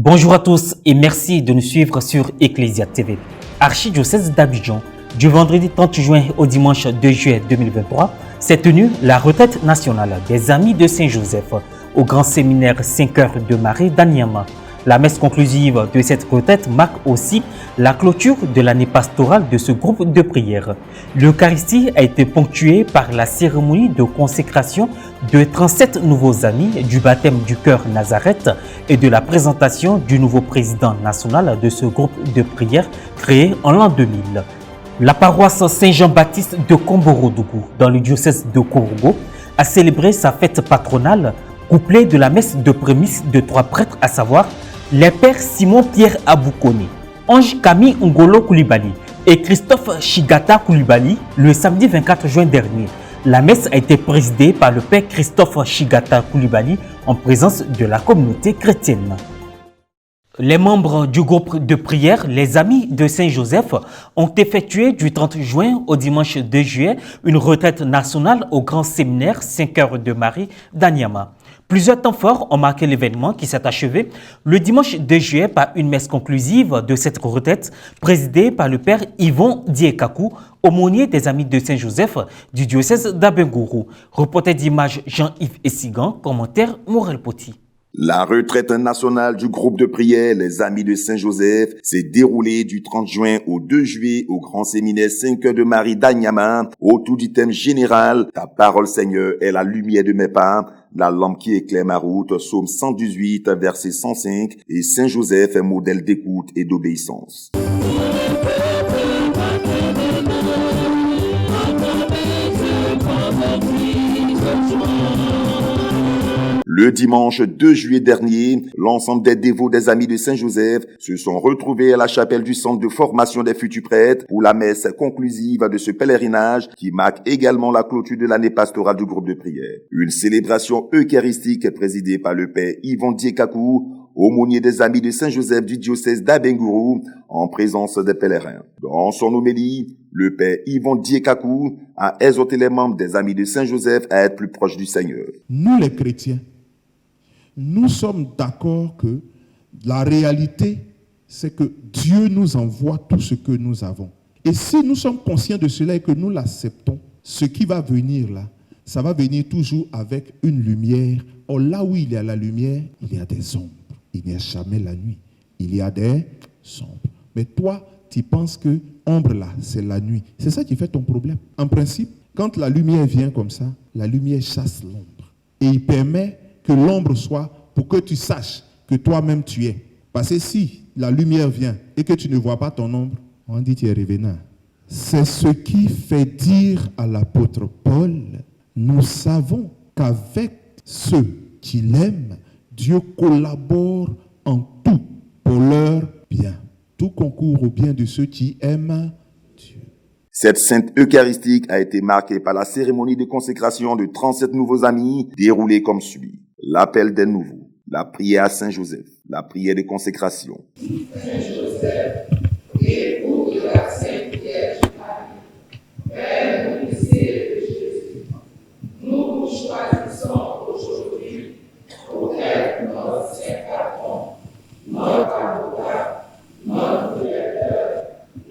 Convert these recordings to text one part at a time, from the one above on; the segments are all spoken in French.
Bonjour à tous et merci de nous suivre sur Ecclesia TV. Archidiocèse d'Abidjan, du vendredi 30 juin au dimanche 2 juillet 2023, s'est tenue la retraite nationale des Amis de Saint-Joseph au grand séminaire 5 heures de Marie d'Anyama. La messe conclusive de cette retraite marque aussi la clôture de l'année pastorale de ce groupe de prière. L'Eucharistie a été ponctuée par la cérémonie de consécration de 37 nouveaux amis, du baptême du cœur Nazareth et de la présentation du nouveau président national de ce groupe de prière créé en l'an 2000. La paroisse Saint-Jean-Baptiste de Komborodougou, dans le diocèse de Kourougo, a célébré sa fête patronale couplée de la messe de prémisse de 3 prêtres, à savoir les pères Simon-Pierre Aboukone, Ange Camille Ngolo Koulibaly et Christophe Chigata Koulibaly le samedi 24 juin dernier. La messe a été présidée par le père Christophe Chigata Koulibaly en présence de la communauté chrétienne. Les membres du groupe de prière, les Amis de Saint-Joseph, ont effectué du 30 juin au dimanche 2 juillet une retraite nationale au grand séminaire 5 heures de Marie d'Anyama. Plusieurs temps forts ont marqué l'événement qui s'est achevé le dimanche 2 juillet par une messe conclusive de cette retraite présidée par le père Yvon Diekakou, aumônier des Amis de Saint-Joseph du diocèse d'Abengourou. Reporter d'image Jean-Yves Essigan, commentaire Morel Poti. La retraite nationale du groupe de prière Les Amis de Saint-Joseph s'est déroulée du 30 juin au 2 juillet au grand séminaire 5 heures de Marie d'Anyama autour du thème général « Ta parole Seigneur est la lumière de mes pas ». La lampe qui éclaire ma route, psaume 118, verset 105, et Saint-Joseph est modèle d'écoute et d'obéissance. Le dimanche 2 juillet dernier, l'ensemble des dévots des Amis de Saint-Joseph se sont retrouvés à la chapelle du centre de formation des futurs prêtres pour la messe conclusive de ce pèlerinage qui marque également la clôture de l'année pastorale du groupe de prière. Une célébration eucharistique présidée par le père Yvon Diekakou, aumônier des Amis de Saint-Joseph du diocèse d'Abengourou, en présence des pèlerins. Dans son homélie, le père Yvon Diekakou a exhorté les membres des Amis de Saint-Joseph à être plus proches du Seigneur. Nous les chrétiens, nous sommes d'accord que la réalité, c'est que Dieu nous envoie tout ce que nous avons. Et si nous sommes conscients de cela et que nous l'acceptons, ce qui va venir là, ça va venir toujours avec une lumière. Or là où il y a la lumière, il y a des ombres. Il n'y a jamais la nuit. Il y a des ombres. Mais toi, tu penses que ombre là, c'est la nuit. C'est ça qui fait ton problème. En principe, quand la lumière vient comme ça, la lumière chasse l'ombre. Et il permet que l'ombre soit pour que tu saches que toi-même tu es. Parce que si la lumière vient et que tu ne vois pas ton ombre, on dit tu es revenant. C'est ce qui fait dire à l'apôtre Paul, nous savons qu'avec ceux qui l'aiment, Dieu collabore en tout pour leur bien. Tout concourt au bien de ceux qui aiment Dieu. Cette sainte eucharistique a été marquée par la cérémonie de consécration de 37 nouveaux amis déroulée comme suit. L'appel des nouveaux, la prière à Saint-Joseph, la prière de consécration. Saint-Joseph, époux de la Sainte Vierge Marie, Père nourricier de Jésus, nous vous choisissons aujourd'hui pour être notre Saint Patron, notre avocat, notre directeur,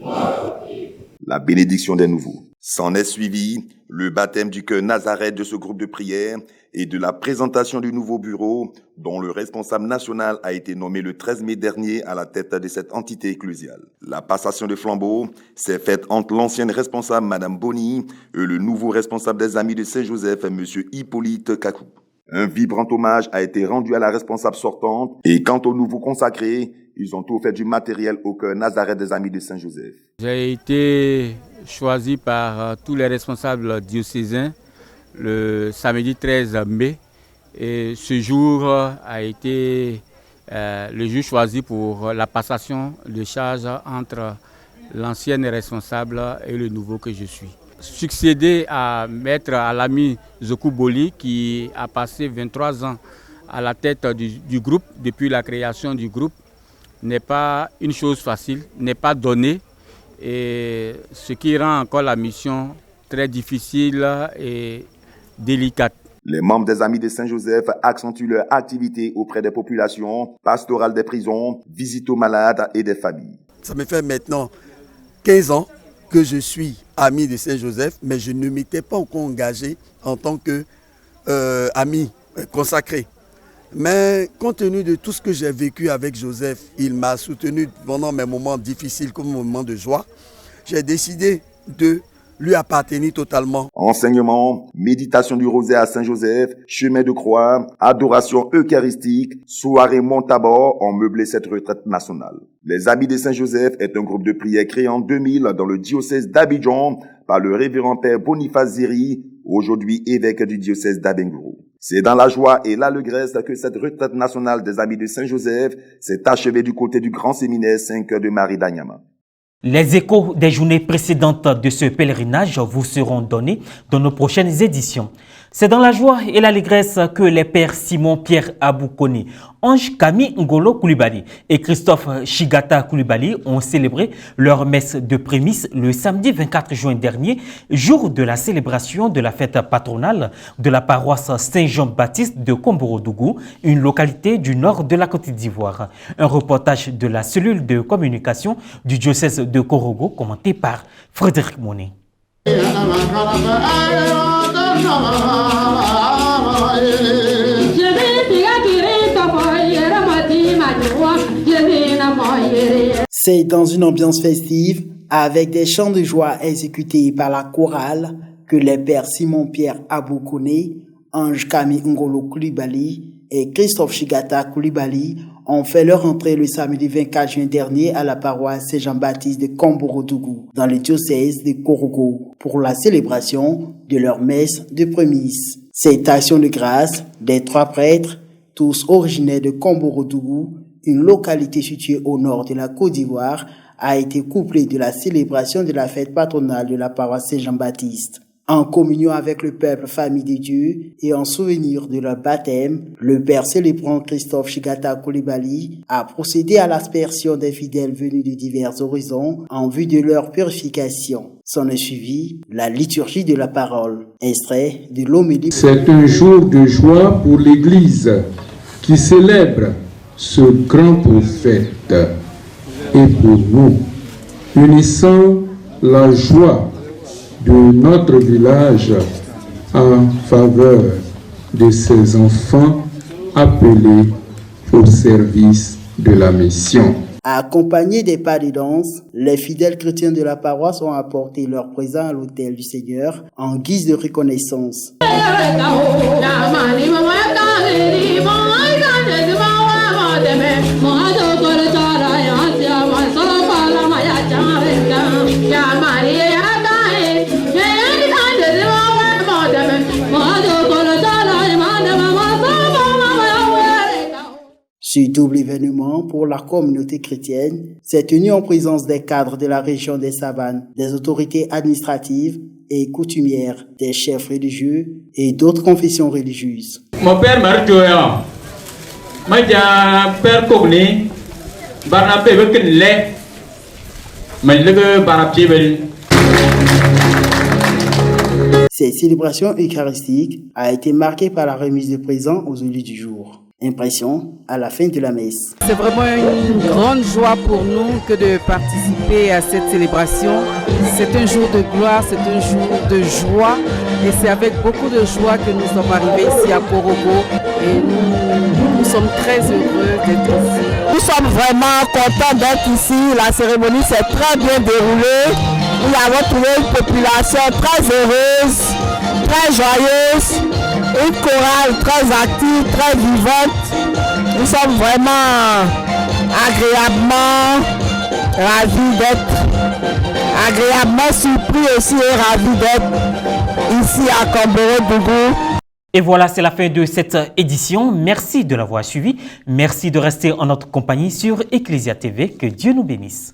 notre guide. La bénédiction des nouveaux. S'en est suivi le baptême du cœur Nazareth de ce groupe de prière et de la présentation du nouveau bureau dont le responsable national a été nommé le 13 mai dernier à la tête de cette entité ecclésiale. La passation de flambeau s'est faite entre l'ancienne responsable Madame Boni et le nouveau responsable des Amis de Saint-Joseph, Monsieur Hippolyte Kakou. Un vibrant hommage a été rendu à la responsable sortante et quant aux nouveaux consacrés, ils ont offert du matériel au cœur Nazareth des Amis de Saint-Joseph. J'ai été choisi par tous les responsables diocésains le samedi 13 mai et ce jour a été le jour choisi pour la passation de charge entre l'ancienne responsable et le nouveau que je suis. Succéder à Maître Alami Zokouboli qui a passé 23 ans à la tête du groupe depuis la création du groupe n'est pas une chose facile, n'est pas donné et ce qui rend encore la mission très difficile et délicate. Les membres des Amis de Saint-Joseph accentuent leur activité auprès des populations, pastorales des prisons, visites aux malades et des familles. Ça me fait maintenant 15 ans que je suis ami de Saint-Joseph, mais je ne m'étais pas encore engagé en tant que ami consacré. Mais compte tenu de tout ce que j'ai vécu avec Joseph, il m'a soutenu pendant mes moments difficiles comme mes moments de joie. J'ai décidé de lui appartenir totalement. Enseignement, méditation du rosaire à Saint-Joseph, chemin de croix, adoration eucharistique, soirée monte-à-bord ont meublé cette retraite nationale. Les Amis de Saint-Joseph est un groupe de prière créé en 2000 dans le diocèse d'Abidjan par le révérend père Boniface Ziri, aujourd'hui évêque du diocèse d'Abengourou. C'est dans la joie et l'allégresse que cette retraite nationale des Amis de Saint-Joseph s'est achevée du côté du grand séminaire 5 de Marie d'Anyama. Les échos des journées précédentes de ce pèlerinage vous seront donnés dans nos prochaines éditions. C'est dans la joie et l'allégresse que les pères Simon-Pierre Aboukone, Ange Kami Ngolo Koulibaly et Christophe Chigata Koulibaly ont célébré leur messe de prémices le samedi 24 juin dernier, jour de la célébration de la fête patronale de la paroisse Saint-Jean-Baptiste de Komboro-Dougou, une localité du nord de la Côte d'Ivoire. Un reportage de la cellule de communication du diocèse de Korogo commenté par Frédéric Monet. C'est dans une ambiance festive, avec des chants de joie exécutés par la chorale, que les pères Simon-Pierre Aboukone, Ange Kami Ngolo Koulibaly et Christophe Chigata Koulibaly ont fait leur entrée le samedi 24 juin dernier à la paroisse Saint-Jean-Baptiste de Komboro-Dougou, dans le diocèse de Korogo, pour la célébration de leur messe de prémices. Cette action de grâce des 3 prêtres, tous originaires de Komboro-Dougou, une localité située au nord de la Côte d'Ivoire, a été couplée de la célébration de la fête patronale de la paroisse Saint-Jean-Baptiste. En communion avec le peuple famille de Dieu et en souvenir de leur baptême, le père célébrant Christophe Chigata Koulibaly a procédé à l'aspersion des fidèles venus de divers horizons en vue de leur purification. S'en est suivi la liturgie de la parole, extrait de l'homélie. C'est un jour de joie pour l'Église qui célèbre ce grand prophète et pour nous, unissant la joie de notre village en faveur de ces enfants appelés au service de la mission. Accompagnés des pas de danse, les fidèles chrétiens de la paroisse ont apporté leur présent à l'autel du Seigneur en guise de reconnaissance. Ce double événement pour la communauté chrétienne s'est tenu en présence des cadres de la région des Savanes, des autorités administratives et coutumières, des chefs religieux et d'autres confessions religieuses. Mon père Marjoya, Maja père Kogni, Barnabé Bekenle, Malega Barabjibel. Cette célébration eucharistique a été marquée par la remise de présents aux élus du jour. Impression à la fin de la messe. C'est vraiment une grande joie pour nous que de participer à cette célébration. C'est un jour de gloire, c'est un jour de joie et c'est avec beaucoup de joie que nous sommes arrivés ici à Korogo et nous sommes très heureux d'être ici. Nous sommes vraiment contents d'être ici. La cérémonie s'est très bien déroulée. Nous avons trouvé une population très heureuse, très joyeuse. Une chorale très active, très vivante. Nous sommes vraiment agréablement ravis agréablement surpris aussi et ravis d'être ici à Komboro-Dougou. Et voilà, c'est la fin de cette édition. Merci de l'avoir suivi. Merci de rester en notre compagnie sur Ecclesia TV. Que Dieu nous bénisse.